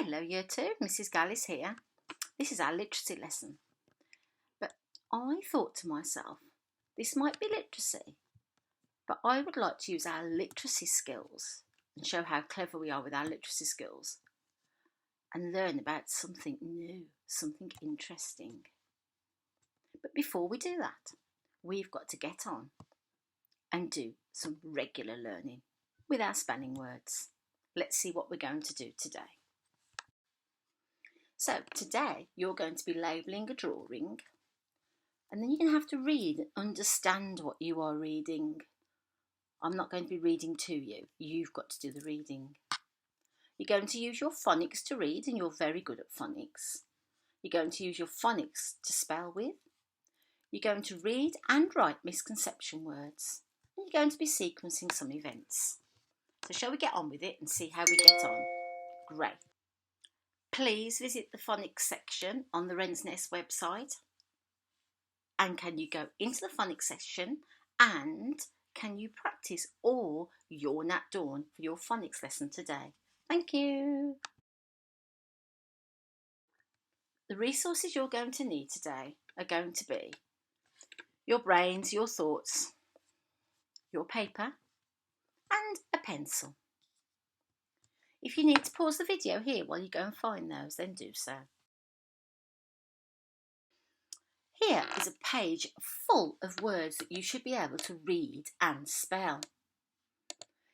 Hello Year 2, Mrs Gallis here. This is our literacy lesson. But I thought to myself, this might be literacy, but I would like to use our literacy skills and show how clever we are with our literacy skills and learn about something new, something interesting. But before we do that, we've got to get on and do some regular learning with our spelling words. Let's see what we're going to do today. So today you're going to be labelling a drawing, and then you're going to have to read and understand what you are reading. I'm not going to be reading to you. You've got to do the reading. You're going to use your phonics to read, and you're very good at phonics. You're going to use your phonics to spell with. You're going to read and write misconception words. And you're going to be sequencing some events. So shall we get on with it and see how we get on? Great. Please visit the phonics section on the Wren's Nest website. And can you go into the phonics section and can you practice all your Nat Dawn for your phonics lesson today? Thank you. The resources you're going to need today are going to be your brains, your thoughts, your paper and a pencil. If you need to pause the video here while you go and find those, then do so. Here is a page full of words that you should be able to read and spell.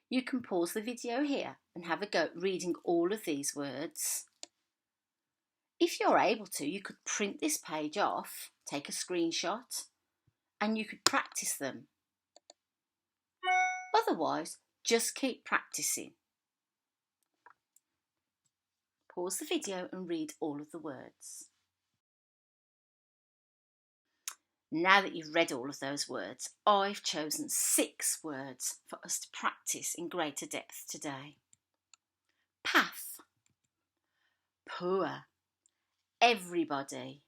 You can pause the video here and have a go at reading all of these words. If you're able to, you could print this page off, take a screenshot, and you could practice them. Otherwise, just keep practicing. Pause the video and read all of the words. Now that you've read all of those words, I've chosen 6 words for us to practice in greater depth today. Path, poor, everybody,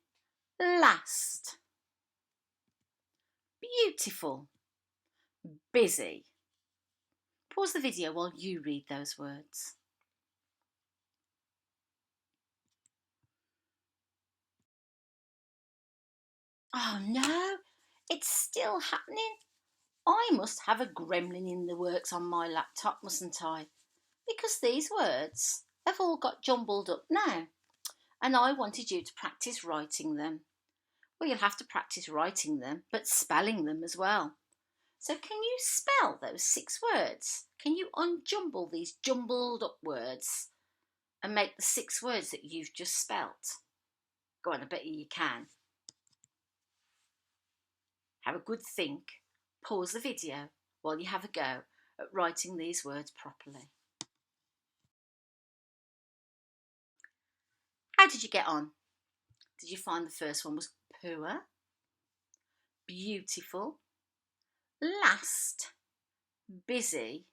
last, beautiful, busy. Pause the video while you read those words. Oh no, it's still happening. I must have a gremlin in the works on my laptop, mustn't I? Because these words have all got jumbled up now, and I wanted you to practice writing them. Well, you'll have to practice writing them, but spelling them as well. So can you spell those 6 words? Can you unjumble these jumbled up words and make the 6 words that you've just spelt? Go on, I bet you can. Have a good think, pause the video while you have a go at writing these words properly. How did you get on? Did you find the first one was poor, beautiful, last, busy,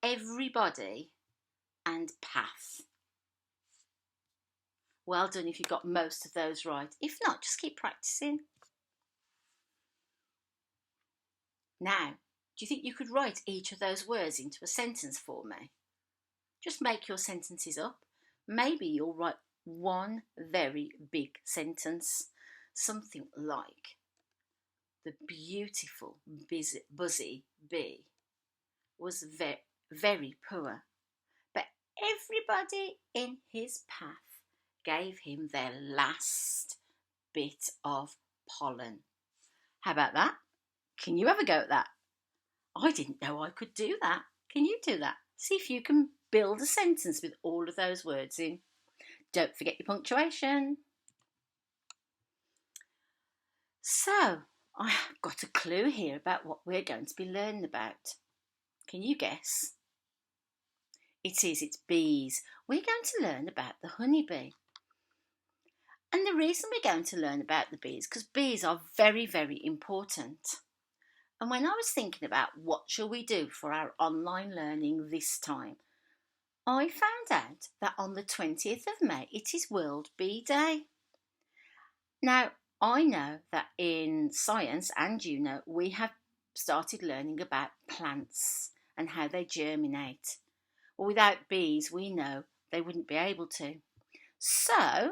everybody and path? Well done if you got most of those right. If not, just keep practicing. Now, do you think you could write each of those words into a sentence for me? Just make your sentences up. Maybe you'll write one very big sentence. Something like, the beautiful buzzy bee was very poor, but everybody in his path gave him their last bit of pollen. How about that? Can you ever go at that? I didn't know I could do that. Can you do that? See if you can build a sentence with all of those words in. Don't forget your punctuation. So, I've got a clue here about what we're going to be learning about. Can you guess? It's bees. We're going to learn about the honeybee. And the reason we're going to learn about the bees is because bees are very, very important. And when I was thinking about what shall we do for our online learning this time, I found out that on the 20th of May it is World Bee Day. Now, I know that in science, and you know, we have started learning about plants and how they germinate. Well, without bees, we know They wouldn't be able to. So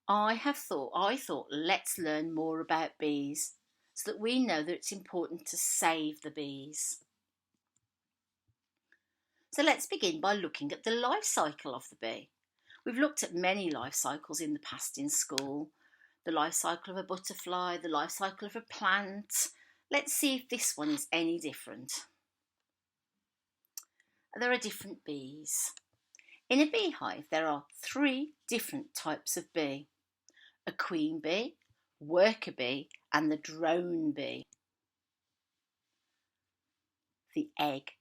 I thought let's learn more about bees so that we know that it's important to save the bees. So let's begin by looking at the life cycle of the bee. We've looked at many life cycles in the past in school. The life cycle of a butterfly, the life cycle of a plant. Let's see if this one is any different. There are different bees. In a beehive, there are 3 different types of bee. A queen bee, worker bee, and the drone bee. The egg.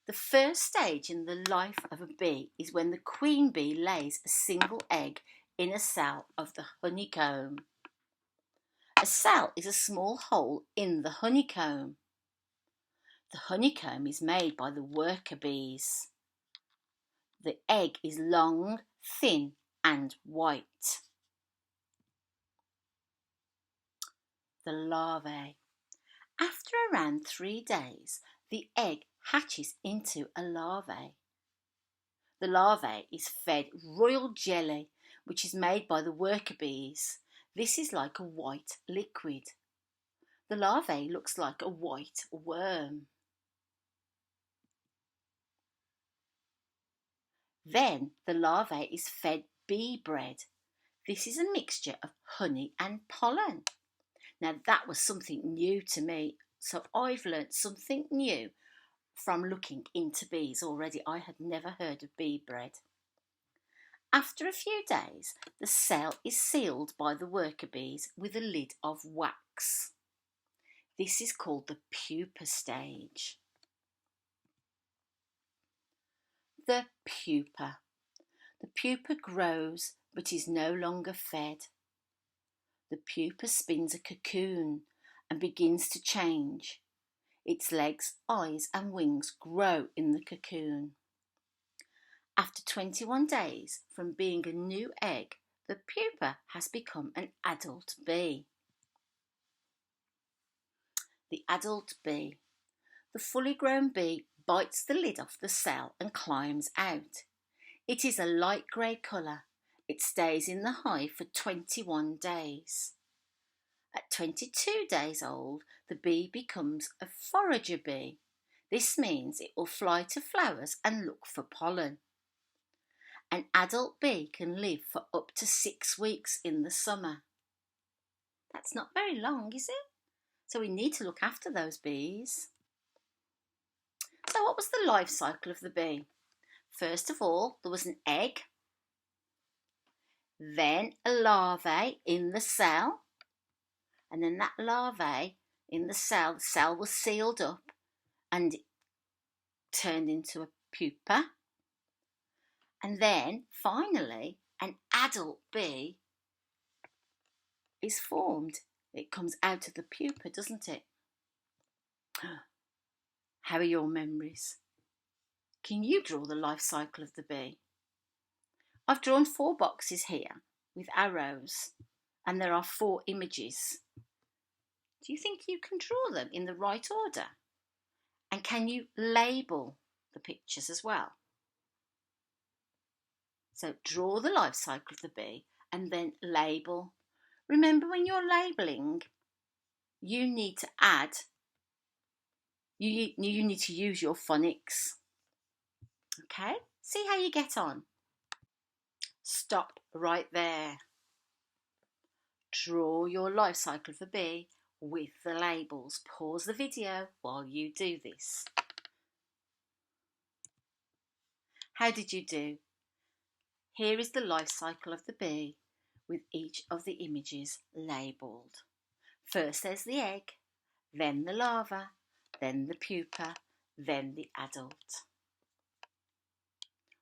The first stage in the life of a bee is when the queen bee lays a single egg in a cell of the honeycomb. A cell is a small hole in the honeycomb. The honeycomb is made by the worker bees. The egg is long, thin, and white. The larvae. After around 3 days, the egg hatches into a larvae. The larvae is fed royal jelly, which is made by the worker bees. This is like a white liquid. The larvae looks like a white worm. Then the larvae is fed bee bread. This is a mixture of honey and pollen. Now that was something new to me, so I've learnt something new from looking into bees already. I had never heard of bee bread. After a few days, the cell is sealed by the worker bees with a lid of wax. This is called the pupa stage. The pupa. The pupa grows but is no longer fed. The pupa spins a cocoon and begins to change. Its legs, eyes and wings grow in the cocoon. After 21 days from being a new egg, the pupa has become an adult bee. The adult bee. The fully grown bee bites the lid off the cell and climbs out. It is a light grey colour. It stays in the hive for 21 days. At 22 days old, the bee becomes a forager bee. This means it will fly to flowers and look for pollen. An adult bee can live for up to 6 weeks in the summer. That's not very long, is it? So we need to look after those bees. So what was the life cycle of the bee? First of all, there was an egg, then a larvae in the cell, and then that larvae in the cell was sealed up and it turned into a pupa. And then finally an adult bee is formed. It comes out of the pupa, doesn't it? How are your memories? Can you draw the life cycle of the bee? I've drawn 4 boxes here with arrows and there are 4 images. Do you think you can draw them in the right order? And can you label the pictures as well? So draw the life cycle of the bee and then label. Remember, when you're labelling, you need to add, you need to use your phonics. Okay, see how you get on. Stop right there. Draw your life cycle of the bee with the labels. Pause the video while you do this. How did you do? Here is the life cycle of the bee with each of the images labelled. First there's the egg, then the larva, then the pupa, then the adult.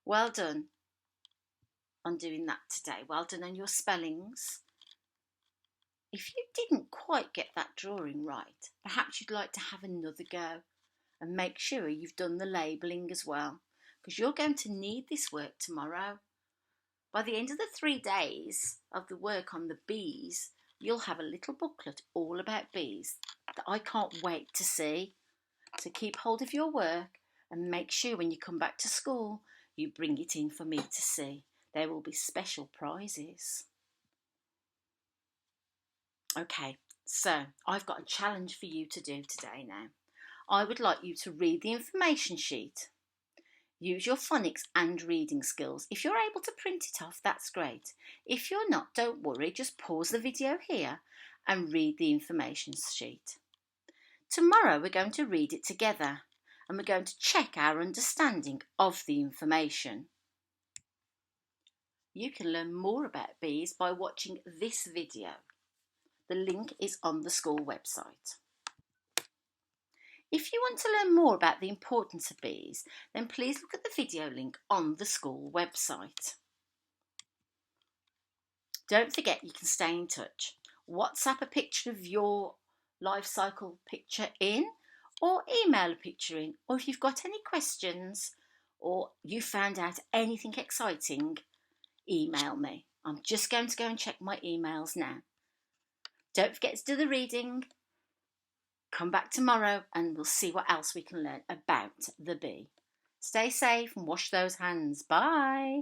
Well done on doing that today. Well done on your spellings. If you didn't quite get that drawing right, perhaps you'd like to have another go and make sure you've done the labelling as well, because you're going to need this work tomorrow. By the end of the 3 days of the work on the bees, you'll have a little booklet all about bees that I can't wait to see. So keep hold of your work and make sure when you come back to school, you bring it in for me to see. There will be special prizes. Okay, so I've got a challenge for you to do today now. I would like you to read the information sheet. Use your phonics and reading skills. If you're able to print it off, that's great. If you're not, don't worry, just pause the video here and read the information sheet. Tomorrow we're going to read it together and we're going to check our understanding of the information. You can learn more about bees by watching this video. The link is on the school website. If you want to learn more about the importance of bees, then please look at the video link on the school website. Don't forget you can stay in touch. WhatsApp a picture of your life cycle picture in, or email a picture in, or if you've got any questions or you found out anything exciting, email me. I'm just going to go and check my emails now. Don't forget to do the reading. Come back tomorrow and we'll see what else we can learn about the bee. Stay safe and wash those hands. Bye.